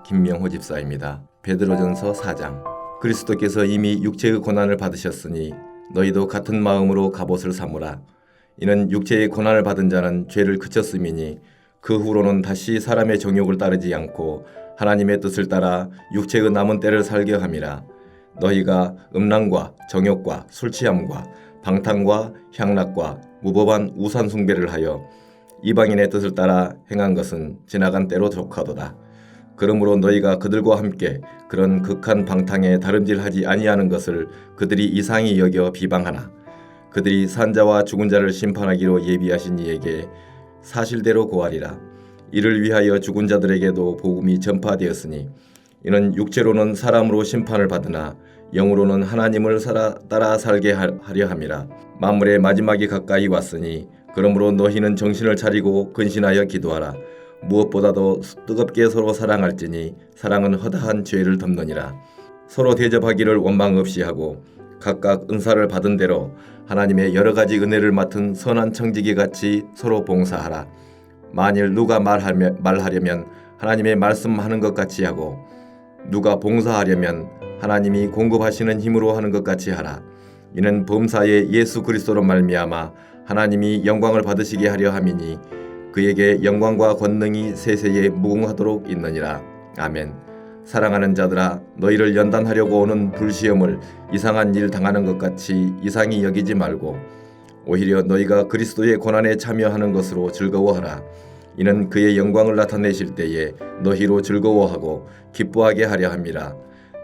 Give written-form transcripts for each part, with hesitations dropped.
김명호 집사입니다. 베드로전서 4장. 그리스도께서 이미 육체의 고난을 받으셨으니 너희도 같은 마음으로 갑옷을 삼으라. 이는 육체의 고난을 받은 자는 죄를 그쳤음이니 그 후로는 다시 사람의 정욕을 따르지 않고 하나님의 뜻을 따라 육체의 남은 때를 살게 함이라. 너희가 음란과 정욕과 술취함과 방탕과 향락과 무법한 우상 숭배를 하여 이방인의 뜻을 따라 행한 것은 지나간 때로 족하도다. 그러므로 너희가 그들과 함께 그런 극한 방탕에 다름질하지 아니하는 것을 그들이 이상히 여겨 비방하나 그들이 산자와 죽은 자를 심판하기로 예비하신 이에게 사실대로 고하리라. 이를 위하여 죽은 자들에게도 복음이 전파되었으니 이는 육체로는 사람으로 심판을 받으나 영으로는 하나님을 따라 살게 하려 함이라. 만물의 마지막이 가까이 왔으니 그러므로 너희는 정신을 차리고 근신하여 기도하라. 무엇보다도 뜨겁게 서로 사랑할지니 사랑은 허다한 죄를 덮느니라. 서로 대접하기를 원망 없이 하고 각각 은사를 받은 대로 하나님의 여러 가지 은혜를 맡은 선한 청지기 같이 서로 봉사하라. 만일 누가 말하려면 하나님의 말씀하는 것 같이 하고 누가 봉사하려면 하나님이 공급하시는 힘으로 하는 것 같이 하라. 이는 범사에 예수 그리스도로 말미암아 하나님이 영광을 받으시게 하려 함이니 그에게 영광과 권능이 세세에 무궁하도록 있느니라. 아멘. 사랑하는 자들아, 너희를 연단하려고 오는 불시험을 이상한 일 당하는 것 같이 이상히 여기지 말고 오히려 너희가 그리스도의 고난에 참여하는 것으로 즐거워하라. 이는 그의 영광을 나타내실 때에 너희로 즐거워하고 기뻐하게 하려 함이라.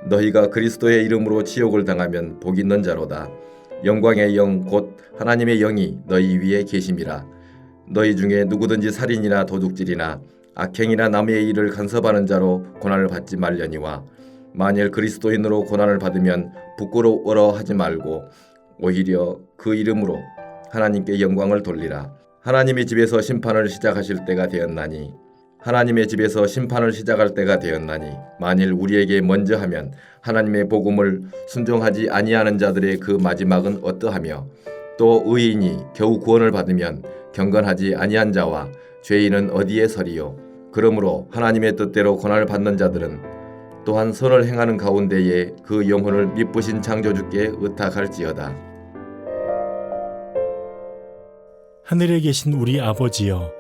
너희가 그리스도의 이름으로 치욕을 당하면 복 있는 자로다. 영광의 영 곧 하나님의 영이 너희 위에 계심이라. 너희 중에 누구든지 살인이나 도둑질이나 악행이나 남의 일을 간섭하는 자로 고난을 받지 말려니와 만일 그리스도인으로 고난을 받으면 부끄러워러 하지 말고 오히려 그 이름으로 하나님께 영광을 돌리라. 하나님의 집에서 심판을 시작하실 때가 되었나니 만일 우리에게 먼저 하면 하나님의 복음을 순종하지 아니하는 자들의 그 마지막은 어떠하며 또 의인이 겨우 구원을 받으면 경건하지 아니한 자와 죄인은 어디에 서리요. 그러므로 하나님의 뜻대로 고난을 받는 자들은 또한 선을 행하는 가운데에 그 영혼을 미쁘신 창조주께 의탁할지어다. 하늘에 계신 우리 아버지여,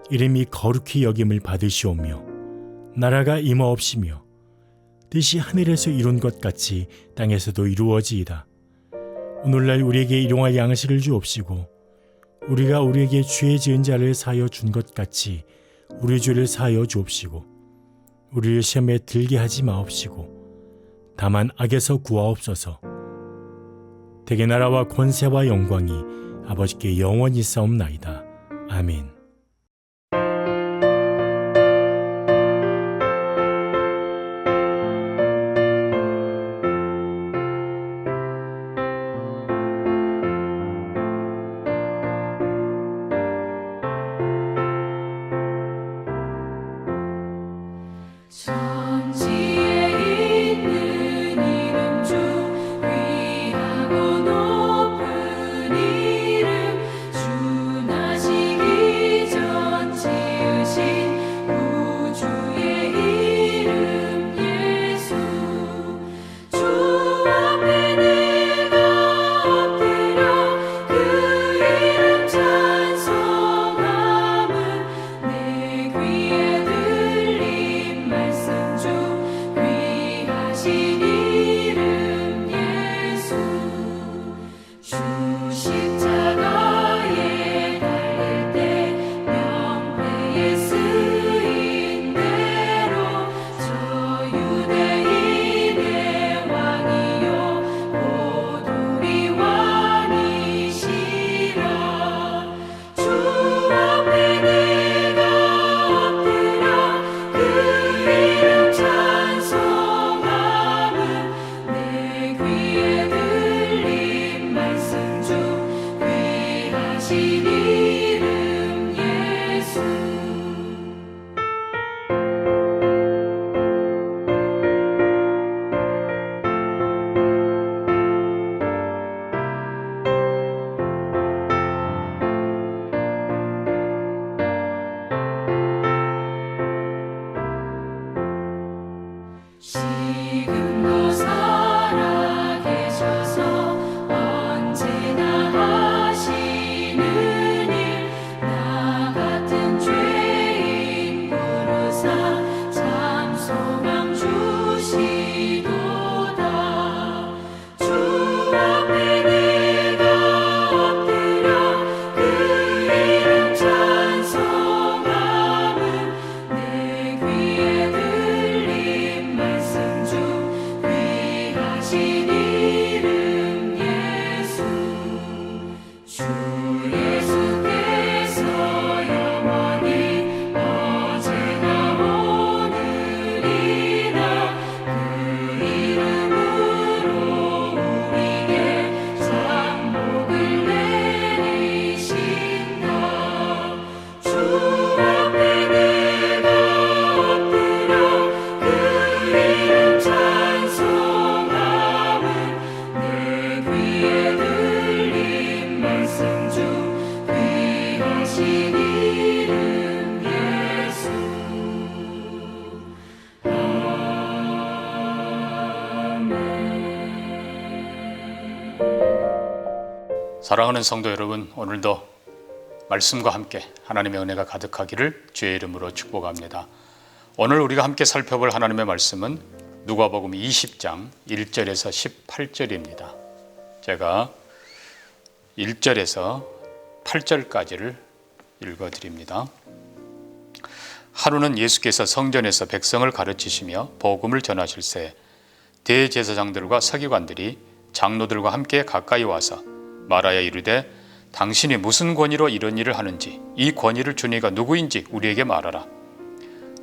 이름이 거룩히 여김을 받으시오며 나라가 임하옵시며 뜻이 하늘에서 이룬 것 같이 땅에서도 이루어지이다. 오늘날 우리에게 일용할 양식을 주옵시고 우리가 우리에게 죄 지은 자를 사하여 준 것 같이 우리 죄를 사하여 주옵시고 우리를 시험에 들게 하지 마옵시고 다만 악에서 구하옵소서. 대개 나라와 권세와 영광이 아버지께 영원히 있사옵나이다. 아멘. 사랑하는 성도 여러분, 오늘도 말씀과 함께 하나님의 은혜가 가득하기를 주의 이름으로 축복합니다. 오늘 우리가 함께 살펴볼 하나님의 말씀은 누가복음 20장 1절에서 18절입니다. 제가 1절에서 8절까지를 읽어드립니다. 하루는 예수께서 성전에서 백성을 가르치시며 복음을 전하실새 대제사장들과 서기관들이 장로들과 함께 가까이 와서 말하여 이르되 당신이 무슨 권위로 이런 일을 하는지 이 권위를 준 이가 누구인지 우리에게 말하라.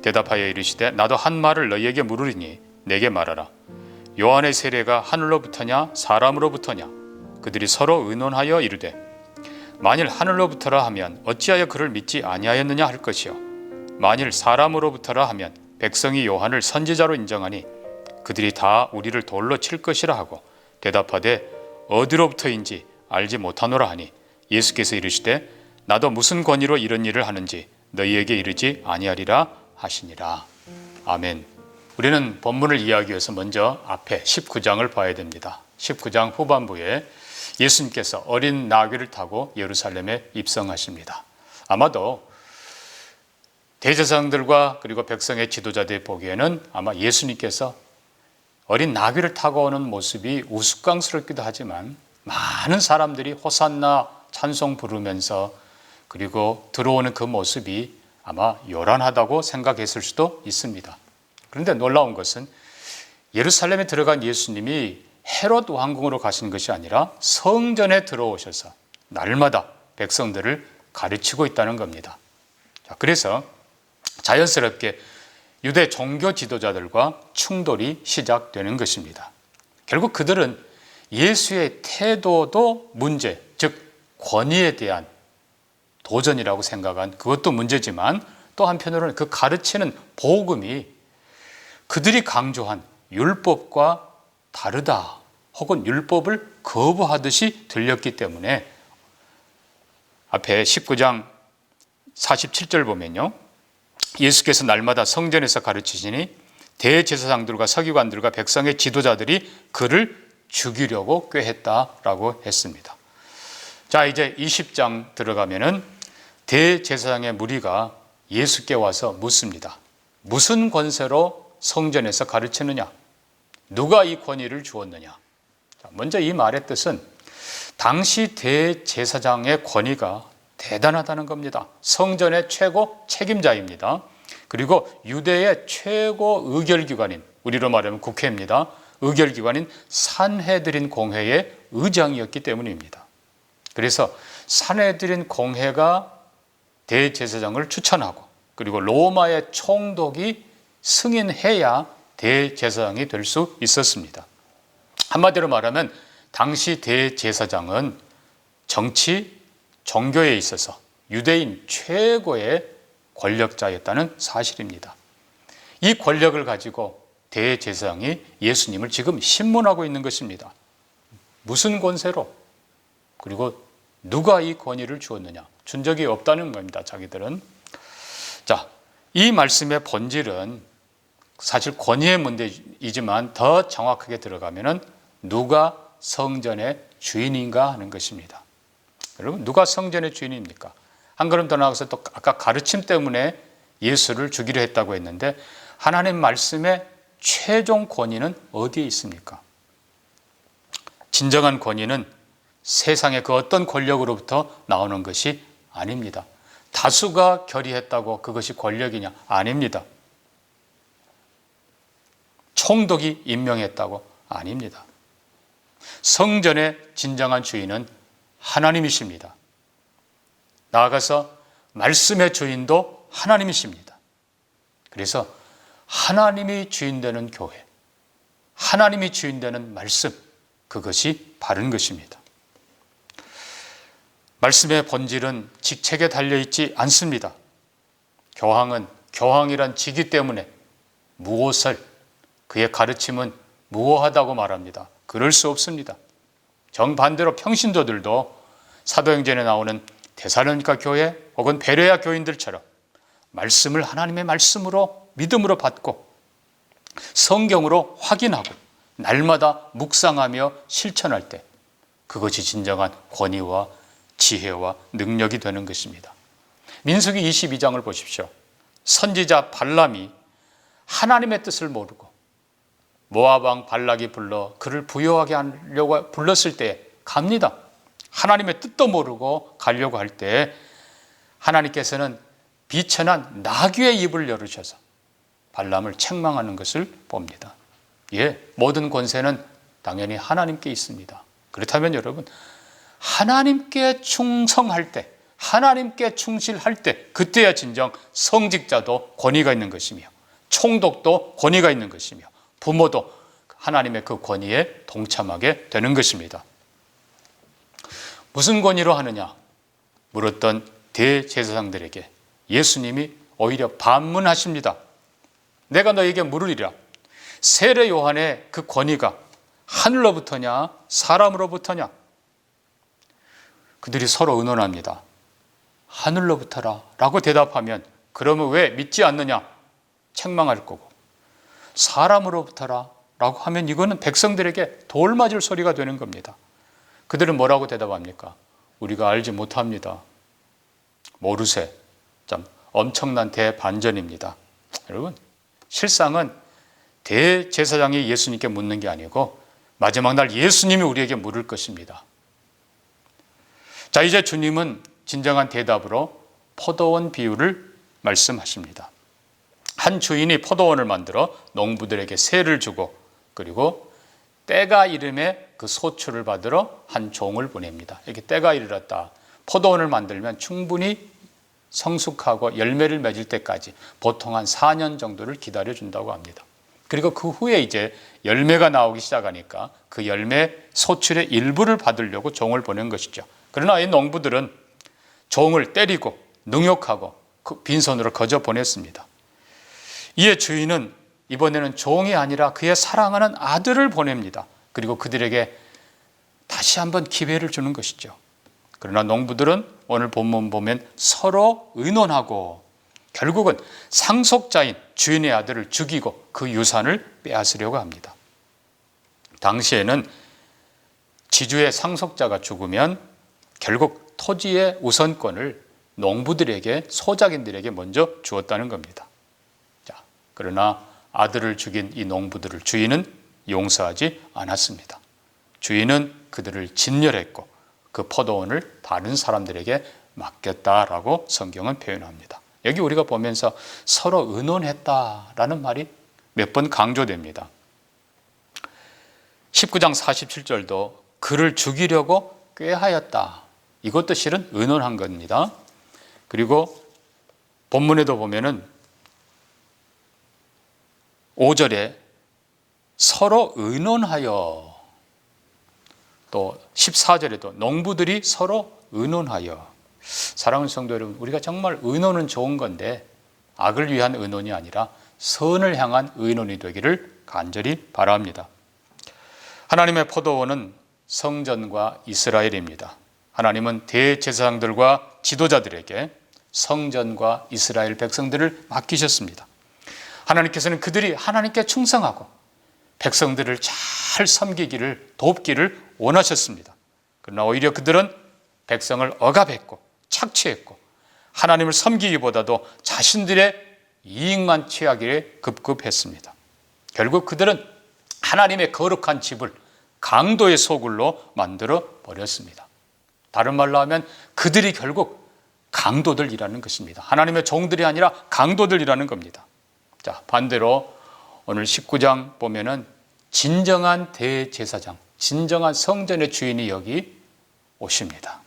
대답하여 이르시되 나도 한 말을 너희에게 물으리니 내게 말하라. 요한의 세례가 하늘로부터냐 사람으로부터냐? 그들이 서로 의논하여 이르되 만일 하늘로부터라 하면 어찌하여 그를 믿지 아니하였느냐 할 것이요 만일 사람으로부터라 하면 백성이 요한을 선지자로 인정하니 그들이 다 우리를 돌로 칠 것이라 하고 대답하되 어디로부터인지 알지 못하노라 하니 예수께서 이르시되 나도 무슨 권위로 이런 일을 하는지 너희에게 이르지 아니하리라 하시니라. 아멘. 우리는 본문을 이해하기 위해서 먼저 앞에 19장을 봐야 됩니다. 19장 후반부에 예수님께서 어린 나귀를 타고 예루살렘에 입성하십니다. 아마도 대제사장들과 그리고 백성의 지도자들이 보기에는 아마 예수님께서 어린 나귀를 타고 오는 모습이 우스꽝스럽기도 하지만 많은 사람들이 호산나 찬송 부르면서 그리고 들어오는 그 모습이 아마 요란하다고 생각했을 수도 있습니다. 그런데 놀라운 것은 예루살렘에 들어간 예수님이 헤롯 왕궁으로 가신 것이 아니라 성전에 들어오셔서 날마다 백성들을 가르치고 있다는 겁니다. 그래서 자연스럽게 유대 종교 지도자들과 충돌이 시작되는 것입니다. 결국 그들은 예수의 태도도 문제, 즉 권위에 대한 도전이라고 생각한 그것도 문제지만 또 한편으로는 그 가르치는 복음이 그들이 강조한 율법과 다르다 혹은 율법을 거부하듯이 들렸기 때문에 앞에 19장 47절 보면요. 예수께서 날마다 성전에서 가르치시니 대제사장들과 서기관들과 백성의 지도자들이 그를 죽이려고 꾀했다라고 했습니다. 자, 이제 20장 들어가면은 대제사장의 무리가 예수께 와서 묻습니다. 무슨 권세로 성전에서 가르치느냐? 누가 이 권위를 주었느냐? 자, 먼저 이 말의 뜻은 당시 대제사장의 권위가 대단하다는 겁니다. 성전의 최고 책임자입니다. 그리고 유대의 최고 의결기관인, 우리로 말하면 국회입니다. 의결기관인 산헤드린 공회의 의장이었기 때문입니다. 그래서 산헤드린 공회가 대제사장을 추천하고 그리고 로마의 총독이 승인해야 대제사장이 될 수 있었습니다. 한마디로 말하면 당시 대제사장은 정치, 종교에 있어서 유대인 최고의 권력자였다는 사실입니다. 이 권력을 가지고 대제사장이 예수님을 지금 신문하고 있는 것입니다. 무슨 권세로? 그리고 누가 이 권위를 주었느냐? 준 적이 없다는 겁니다. 자기들은. 자, 이 말씀의 본질은 사실 권위의 문제이지만 더 정확하게 들어가면은 누가 성전의 주인인가 하는 것입니다. 여러분, 누가 성전의 주인입니까? 한 걸음 더 나아가서 또 아까 가르침 때문에 예수를 죽이려 했다고 했는데 하나님 말씀의 최종 권위는 어디에 있습니까? 진정한 권위는 세상의 그 어떤 권력으로부터 나오는 것이 아닙니다. 다수가 결의했다고 그것이 권력이냐? 아닙니다. 총독이 임명했다고? 아닙니다. 성전의 진정한 주인은 하나님이십니다. 나아가서 말씀의 주인도 하나님이십니다. 그래서 하나님이 주인되는 교회, 하나님이 주인되는 말씀, 그것이 바른 것입니다. 말씀의 본질은 직책에 달려있지 않습니다. 교황은 교황이란 직위 때문에 무엇을, 그의 가르침은 무오하다고 말합니다. 그럴 수 없습니다. 정반대로 평신도들도 사도행전에 나오는 데살로니가 교회 혹은 베레아 교인들처럼 말씀을 하나님의 말씀으로 믿음으로 받고 성경으로 확인하고 날마다 묵상하며 실천할 때 그것이 진정한 권위와 지혜와 능력이 되는 것입니다. 민수기 22장을 보십시오. 선지자 발람이 하나님의 뜻을 모르고 모압 왕 발락이 불러 그를 부요하게 하려고 불렀을 때 갑니다. 하나님의 뜻도 모르고 가려고 할 때 하나님께서는 비천한 나귀의 입을 열으셔서 발람을 책망하는 것을 봅니다. 모든 권세는 당연히 하나님께 있습니다. 그렇다면 여러분, 하나님께 충성할 때, 하나님께 충실할 때, 그때야 진정 성직자도 권위가 있는 것이며 총독도 권위가 있는 것이며 부모도 하나님의 그 권위에 동참하게 되는 것입니다. 무슨 권위로 하느냐 물었던 대제사장들에게 예수님이 오히려 반문하십니다. 내가 너에게 물으리라. 세례 요한의 그 권위가 하늘로부터냐 사람으로부터냐? 그들이 서로 의논합니다. 하늘로부터라 라고 대답하면 그러면 왜 믿지 않느냐? 책망할 거고, 사람으로부터라 라고 하면 이거는 백성들에게 돌 맞을 소리가 되는 겁니다. 그들은 뭐라고 대답합니까? 우리가 알지 못합니다. 모르세. 참 엄청난 대반전입니다. 여러분, 실상은 대제사장이 예수님께 묻는 게 아니고 마지막 날 예수님이 우리에게 물을 것입니다. 자, 이제 주님은 진정한 대답으로 포도원 비유를 말씀하십니다. 한 주인이 포도원을 만들어 농부들에게 세를 주고 그리고 때가 이름에 그 소출을 받으러 한 종을 보냅니다. 이렇게 때가 이르렀다. 포도원을 만들면 충분히 성숙하고 열매를 맺을 때까지 보통 한 4년 정도를 기다려준다고 합니다. 그리고 그 후에 이제 열매가 나오기 시작하니까 그 열매 소출의 일부를 받으려고 종을 보낸 것이죠. 그러나 이 농부들은 종을 때리고 능욕하고 빈손으로 거저 보냈습니다. 이에 주인은 이번에는 종이 아니라 그의 사랑하는 아들을 보냅니다. 그리고 그들에게 다시 한번 기회를 주는 것이죠. 그러나 농부들은 오늘 본문 보면 서로 의논하고 결국은 상속자인 주인의 아들을 죽이고 그 유산을 빼앗으려고 합니다. 당시에는 지주의 상속자가 죽으면 결국 토지의 우선권을 농부들에게, 소작인들에게 먼저 주었다는 겁니다. 자, 그러나 아들을 죽인 이 농부들을 주인은 용서하지 않았습니다. 주인은 그들을 진멸했고 그 포도원을 다른 사람들에게 맡겼다라고 성경은 표현합니다. 여기 우리가 보면서 서로 의논했다라는 말이 몇 번 강조됩니다. 19장 47절도 그를 죽이려고 꾀하였다. 이것도 실은 의논한 겁니다. 그리고 본문에도 보면은 5절에 서로 의논하여, 또 14절에도 농부들이 서로 의논하여. 사랑하는 성도 여러분, 우리가 정말 의논은 좋은 건데 악을 위한 의논이 아니라 선을 향한 의논이 되기를 간절히 바랍니다. 하나님의 포도원은 성전과 이스라엘입니다. 하나님은 대제사장들과 지도자들에게 성전과 이스라엘 백성들을 맡기셨습니다. 하나님께서는 그들이 하나님께 충성하고 백성들을 잘 섬기기를, 돕기를 원하셨습니다. 그러나 오히려 그들은 백성을 억압했고 착취했고 하나님을 섬기기보다도 자신들의 이익만 취하기에 급급했습니다. 결국 그들은 하나님의 거룩한 집을 강도의 소굴로 만들어 버렸습니다. 다른 말로 하면 그들이 결국 강도들이라는 것입니다. 하나님의 종들이 아니라 강도들이라는 겁니다. 자, 반대로 오늘 19장 보면은 진정한 대제사장, 진정한 성전의 주인이 여기 오십니다.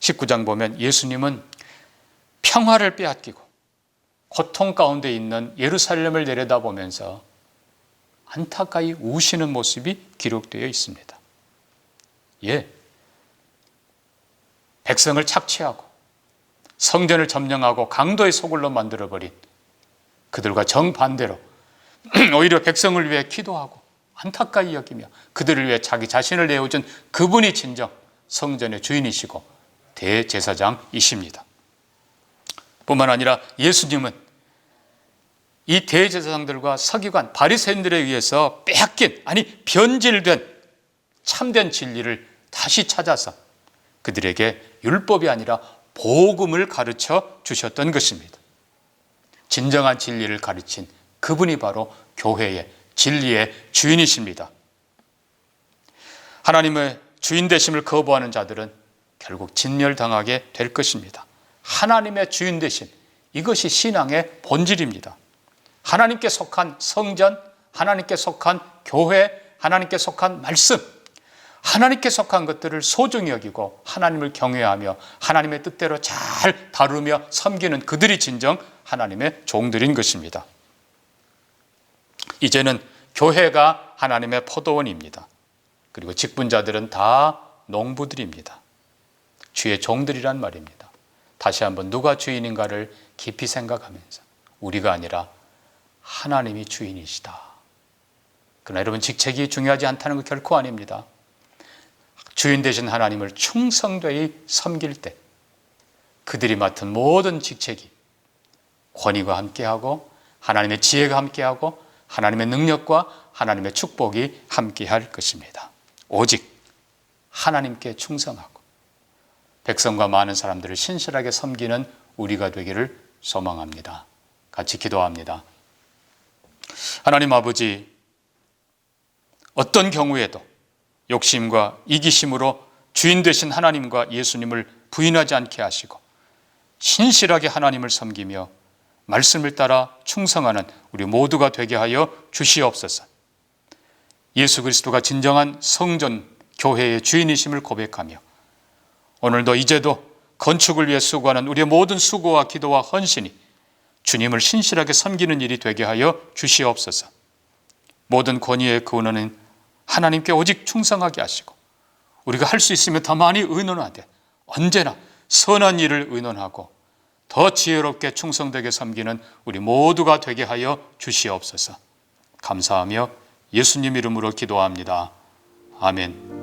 19장 보면 예수님은 평화를 빼앗기고 고통 가운데 있는 예루살렘을 내려다보면서 안타까이 우시는 모습이 기록되어 있습니다. 백성을 착취하고 성전을 점령하고 강도의 소굴로 만들어버린 그들과 정반대로 오히려 백성을 위해 기도하고 안타까이 여기며 그들을 위해 자기 자신을 내어준 그분이 진정 성전의 주인이시고 대제사장이십니다. 뿐만 아니라 예수님은 이 대제사장들과 서기관, 바리새인들에 의해서 빼앗긴, 아니 변질된 참된 진리를 다시 찾아서 그들에게 율법이 아니라 복음을 가르쳐 주셨던 것입니다. 진정한 진리를 가르친 그분이 바로 교회의 진리의 주인이십니다. 하나님의 주인 되심을 거부하는 자들은 결국 진멸당하게 될 것입니다. 하나님의 주인 되심, 이것이 신앙의 본질입니다. 하나님께 속한 성전, 하나님께 속한 교회, 하나님께 속한 말씀, 하나님께 속한 것들을 소중히 여기고 하나님을 경외하며 하나님의 뜻대로 잘 다루며 섬기는 그들이 진정 하나님의 종들인 것입니다. 이제는 교회가 하나님의 포도원입니다. 그리고 직분자들은 다 농부들입니다. 주의 종들이란 말입니다. 다시 한번 누가 주인인가를 깊이 생각하면서 우리가 아니라 하나님이 주인이시다. 그러나 여러분, 직책이 중요하지 않다는 것 결코 아닙니다. 주인 되신 하나님을 충성되이 섬길 때 그들이 맡은 모든 직책이 권위가 함께하고 하나님의 지혜가 함께하고 하나님의 능력과 하나님의 축복이 함께할 것입니다. 오직 하나님께 충성하고 백성과 많은 사람들을 신실하게 섬기는 우리가 되기를 소망합니다. 같이 기도합니다. 하나님 아버지, 어떤 경우에도 욕심과 이기심으로 주인 되신 하나님과 예수님을 부인하지 않게 하시고 신실하게 하나님을 섬기며 말씀을 따라 충성하는 우리 모두가 되게 하여 주시옵소서. 예수 그리스도가 진정한 성전 교회의 주인이심을 고백하며 오늘도 이제도 건축을 위해 수고하는 우리의 모든 수고와 기도와 헌신이 주님을 신실하게 섬기는 일이 되게 하여 주시옵소서. 모든 권위의 근원은 하나님께 오직 충성하게 하시고 우리가 할 수 있으면 더 많이 의논하되 언제나 선한 일을 의논하고 더 지혜롭게 충성되게 섬기는 우리 모두가 되게 하여 주시옵소서. 감사하며 예수님 이름으로 기도합니다. 아멘.